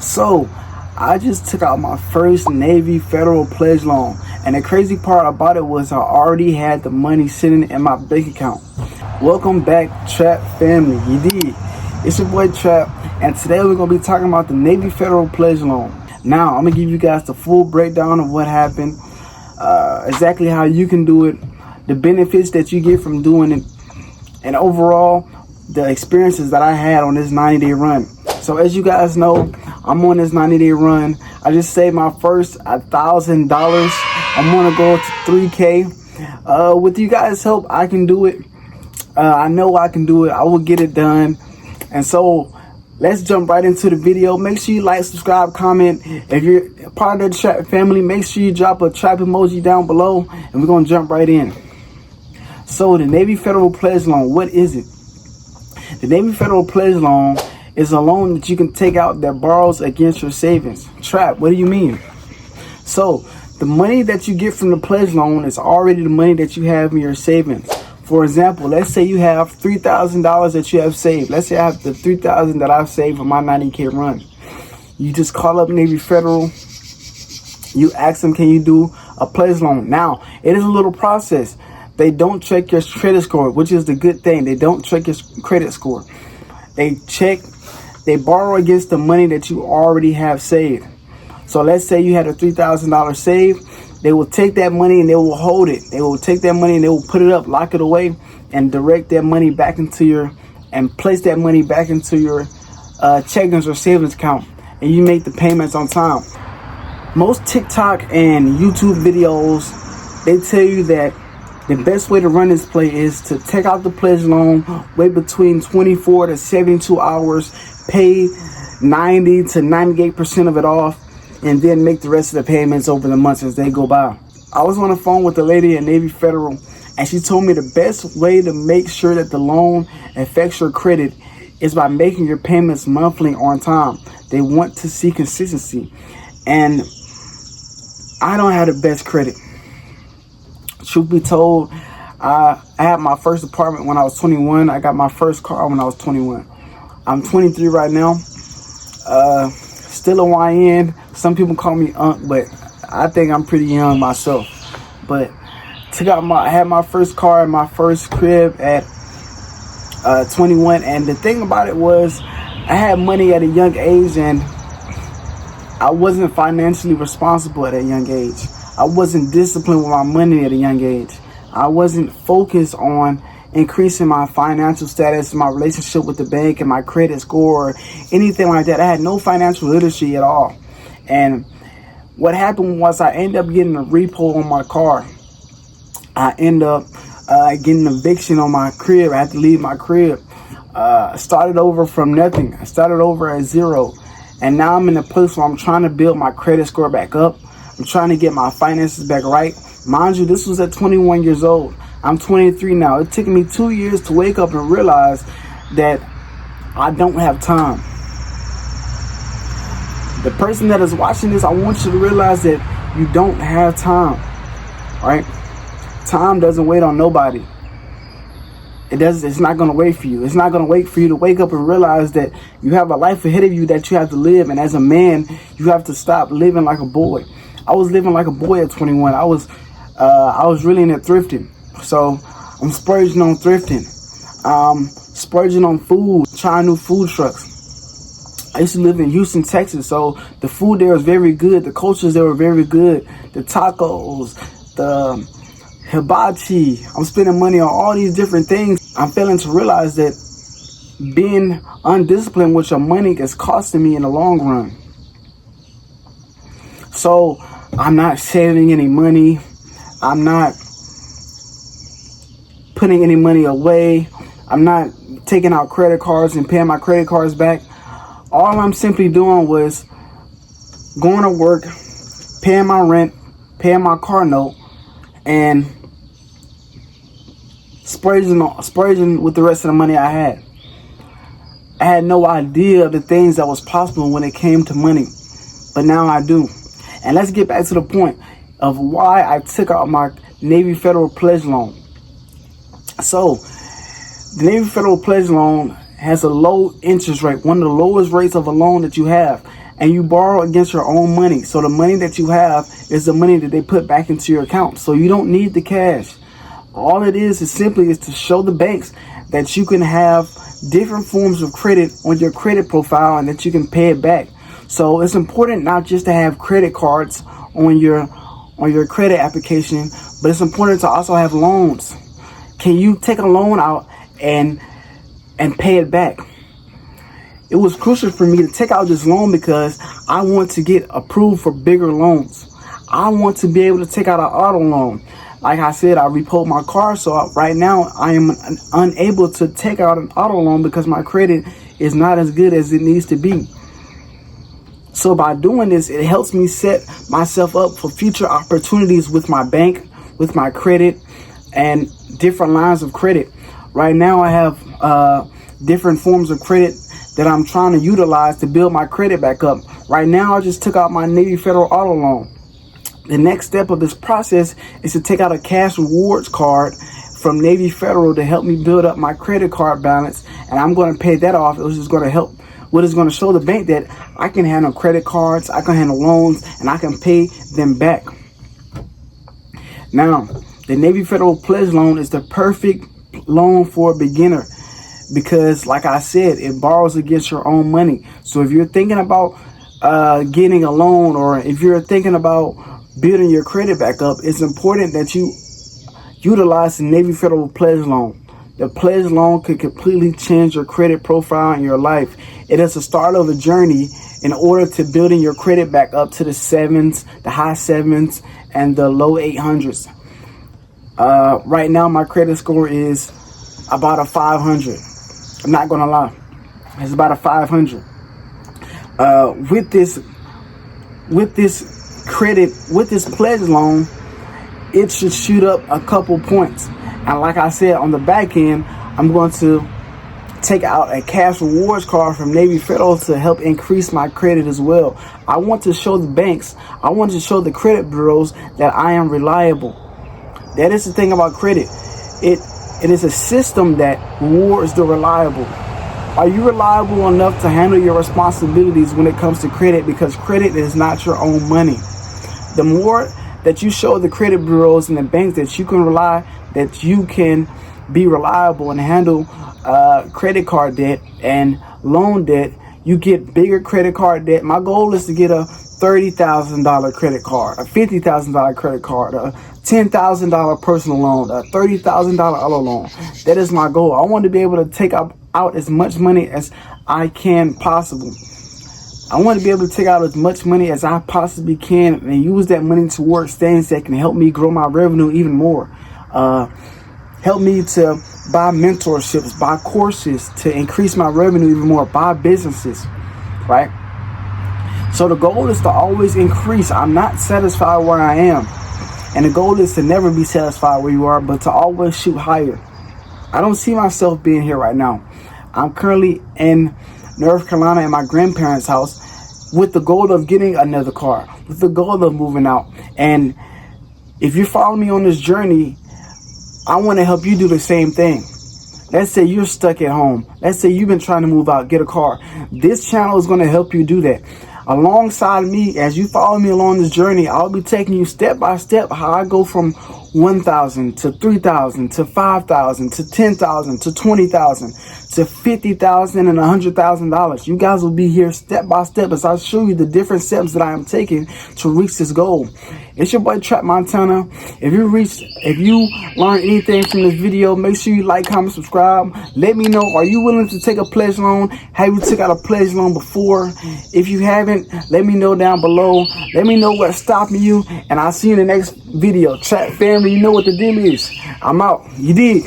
So I just took out my first Navy Federal Pledge loan, and the crazy part about it was I already had the money sitting in my bank account. Welcome back, Trap family. You did. It's your boy Trap, and today we're gonna be talking about the Navy Federal Pledge loan. Now I'm gonna give you guys the full breakdown of what happened, exactly how you can do it, the benefits that you get from doing it, and overall the experiences that I had on this 90-day run. So as you guys know, I'm on this 90-day run. I just saved my first $1,000. I'm gonna go to 3K. With you guys' help, I can do it. I know I can do it. I will get it done. And so let's jump right into the video. Make sure you like, subscribe, comment. If you're part of the Trap family, make sure you drop a trap emoji down below, and we're gonna jump right in. So the Navy Federal Pledge Loan, what is it? The Navy Federal Pledge Loan is a loan that you can take out that borrows against your savings. Trap, what do you mean? So the money that you get from the pledge loan is already the money that you have in your savings. For example, let's say you have $3,000 that you have saved. Let's say I have the $3,000 that I've saved for my 90K run. You just call up Navy Federal. You ask them, can you do a pledge loan? Now, it is a little process. They don't check your credit score, which is the good thing. They don't check your credit score. They borrow against the money that you already have saved. So let's say you had a $3,000 saved. They will take that money and they will hold it. They will take that money and they will put it up, lock it away, and direct that money back into and place that money back into your checkings or savings account. And you make the payments on time. Most TikTok and YouTube videos, they tell you that the best way to run this play is to take out the pledge loan, wait between 24 to 72 hours, pay 90 to 98% of it off, and then make the rest of the payments over the months as they go by. I was on the phone with a lady at Navy Federal, and she told me the best way to make sure that the loan affects your credit is by making your payments monthly on time. They want to see consistency. And I don't have the best credit. Truth be told, I had my first apartment when I was 21. I got my first car when I was 21. I'm 23 right now. Still a YN. Some people call me Unc, but I think I'm pretty young myself. But I had my first car and my first crib at 21. And the thing about it was, I had money at a young age, and I wasn't financially responsible at a young age. I wasn't disciplined with my money at a young age. I wasn't focused on increasing my financial status, my relationship with the bank, and my credit score, or anything like that. I had no financial literacy at all. And what happened was I ended up getting a repo on my car. I ended up getting an eviction on my crib. I had to leave my crib. I started over from nothing. I started over at zero. And now I'm in a place where I'm trying to build my credit score back up. I'm trying to get my finances back right. Mind you, this was at 21 years old. I'm 23 now. It took me 2 years to wake up and realize that I don't have time. The person that is watching this, I want you to realize that you don't have time. Right? Time doesn't wait on nobody. It's not going to wait for you. It's not going to wait for you to wake up and realize that you have a life ahead of you that you have to live. And as a man, you have to stop living like a boy. I was living like a boy at 21. I was really into thrifting. So I'm splurging on thrifting. Splurging on food, trying new food trucks. I used to live in Houston, Texas. So the food there was very good. The cultures there were very good. The tacos, the hibachi. I'm spending money on all these different things. I'm failing to realize that being undisciplined with your money is costing me in the long run. So I'm not saving any money. I'm not putting any money away. I'm not taking out credit cards and paying my credit cards back. All I'm simply doing was going to work, paying my rent, paying my car note, and splurging with the rest of the money I had. I had no idea of the things that was possible when it came to money, but now I do. And let's get back to the point of why I took out my Navy Federal Pledge Loan. So, the Navy Federal Pledge Loan has a low interest rate, one of the lowest rates of a loan that you have. and you borrow against your own money. So the money that you have is the money that they put back into your account. So you don't need the cash. All it is simply to show the banks that you can have different forms of credit on your credit profile and that you can pay it back. So it's important not just to have credit cards on your credit application, but it's important to also have loans. Can you take a loan out and pay it back? It was crucial for me to take out this loan because I want to get approved for bigger loans. I want to be able to take out an auto loan. Like I said, I repoed my car, so right now I am unable to take out an auto loan because my credit is not as good as it needs to be. So by doing this, it helps me set myself up for future opportunities with my bank, with my credit, and different lines of credit. Right now I have different forms of credit that I'm trying to utilize to build my credit back up. Right now I just took out my Navy Federal auto loan. The next step of this process is to take out a cash rewards card from Navy Federal to help me build up my credit card balance, and I'm going to pay that off. It was just going to help. What is going to show the bank that I can handle credit cards, I can handle loans, and I can pay them back. Now, the Navy Federal Pledge Loan is the perfect loan for a beginner because, like I said, it borrows against your own money. So if you're thinking about getting a loan, or if you're thinking about building your credit back up, it's important that you utilize the Navy Federal Pledge Loan. The pledge loan could completely change your credit profile in your life. It is the start of a journey in order to building your credit back up to the sevens, the high sevens, and the low 800s. Right now, my credit score is about a 500. I'm not gonna lie, it's about a 500. With this pledge loan, it should shoot up a couple points. And like I said, on the back end, I'm going to take out a cash rewards card from Navy Federal to help increase my credit as well. I want to show the banks, I want to show the credit bureaus that I am reliable. That is the thing about credit. It is a system that rewards the reliable. Are you reliable enough to handle your responsibilities when it comes to credit? Because credit is not your own money. The more that you show the credit bureaus and the banks that you can rely, that you can be reliable and handle credit card debt and loan debt, you get bigger credit card debt. My goal is to get a $30,000 credit card, a $50,000 credit card, a $10,000 personal loan, a $30,000 auto loan. That is my goal. I want to be able to take out as much money as I can possible. I want to be able to take out as much money as I possibly can and use that money towards things that can help me grow my revenue even more. Help me to buy mentorships, buy courses to increase my revenue even more, buy businesses, right? So the goal is to always increase. I'm not satisfied where I am. And the goal is to never be satisfied where you are, but to always shoot higher. I don't see myself being here right now. I'm currently in North Carolina at my grandparents' house with the goal of getting another car, with the goal of moving out. And if you follow me on this journey, I want to help you do the same thing. Let's say you're stuck at home. Let's say you've been trying to move out, get a car. This channel is going to help you do that. Alongside me, as you follow me along this journey, I'll be taking you step by step how I go from 1,000 to 3,000 to 5,000 to 10,000 to 20,000 to 50,000 and $100,000. You guys will be here step by step as I show you the different steps that I am taking to reach this goal. It's your boy Trap Montana. If you learned anything from this video, make sure you like, comment, subscribe. Let me know, are you willing to take a pledge loan? Have you took out a pledge loan before? If you haven't, let me know down below. Let me know what's stopping you, and I'll see you in the next video. Trap family, you know what the deal is. I'm out. You dig?